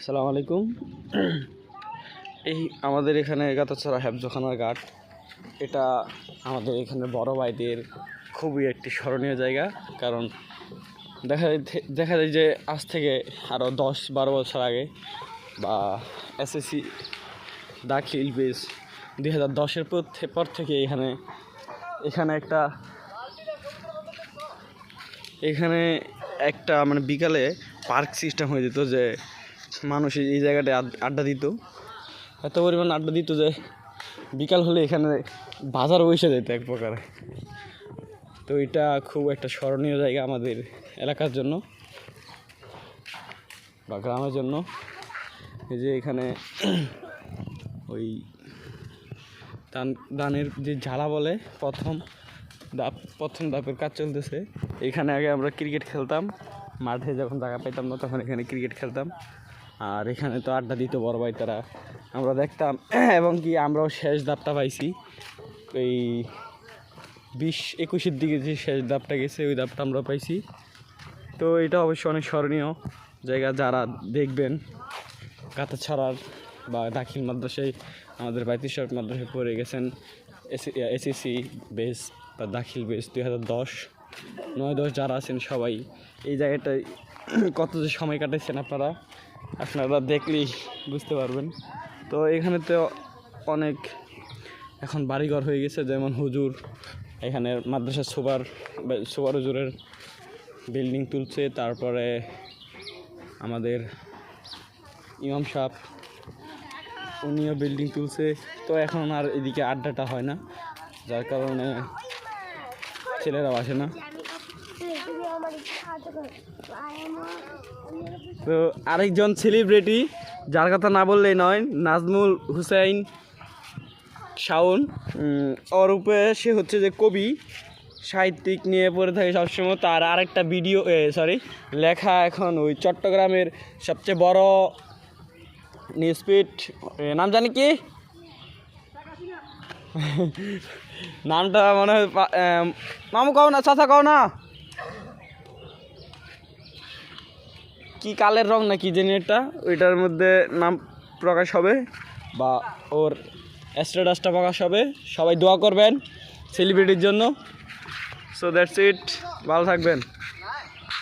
আসসালামু আলাইকুম। এই আমাদের এখানে গাতাছড়া হেফজখানার ঘাট, এটা আমাদের এখানে বড় ভাইদের খুবই একটি স্মরণীয় জায়গা। কারণ দেখা যায় যে আজ থেকে আরও 10-12 বছর আগে বা এসএসসি দাখিল বেস 2010-এর পর থেকে এখানে একটা মানে বিকালে পার্ক সিস্টেম হয়ে যেত, যে মানুষ এই জায়গাটায় আড্ডা দিত, এত পরিমাণ আড্ডা দিত যে বিকাল হলে এখানে বাজার বসে যেত এক প্রকারে। তো এটা খুব একটা স্মরণীয় জায়গা আমাদের এলাকার জন্য বা গ্রামের জন্য। এই যে এখানে ওই ধানের যে ঝালা বলে প্রথম ধাপের কাজ চলতেছে। এখানে আগে আমরা ক্রিকেট খেলতাম, মাঠে যখন জায়গা পাইতাম না তখন এখানে ক্রিকেট খেলতাম। আর এখানে তো আড্ডা দিত বড় ভাই তারা, আমরা দেখতাম। এবং কি আমরাও শেষ ধাপটা পাইছি, এই 20-21-এর দিকে যে শেষ ধাপটা গেছে ওই ধাপটা আমরা পাইছি। তো এটা অবশ্যই অনেক স্মরণীয় জায়গা। যারা দেখবেন গাতাছড়ার বা দাখিল মাদ্রাসায়, আমাদের বাইতিশাক মাদ্রাসায় পড়ে গেছেন, এসএসসি বেস বা দাখিল বেস 2010-9-10 যারা আছেন সবাই এই জায়গাটায় কত যে সময় কাটাচ্ছেন আপনারা দেখলেই বুঝতে পারবেন। তো এখানে তো অনেক এখন বাড়িঘর হয়ে গেছে, যেমন হুজুর এখানে মাদ্রাসা সুপার হুজুরের বিল্ডিং তুলছে, তারপরে আমাদের ইমাম সাহেব উনিও বিল্ডিং তুলছে। তো এখন আর এদিকে আড্ডাটা হয় না, যার কারণে ছেলেরাও আসে না। তো আরেকজন সেলিব্রিটি, যার কথা না বললেই নয়, নাজমুল হুসাইন শাওন। ওর উপরে সে হচ্ছে যে কবি সাহিত্যিক নিয়ে পড়ে থাকে সবসময়। তার আরেকটা লেখা এখন ওই চট্টগ্রামের সবচেয়ে বড় নিউজপিট, নাম জানি কি নামটা মনে হয়, মামু কও না, চাচা কও না, কি কালের রং না কি জানি একটা, ওইটার মধ্যে নাম প্রকাশ হবে বা ওর স্ট্যাটাসটা প্রকাশ হবে। সবাই দোয়া করবেন সেলিব্রিটির জন্য। সো দ্যাটস ইট, ভালো থাকবেন।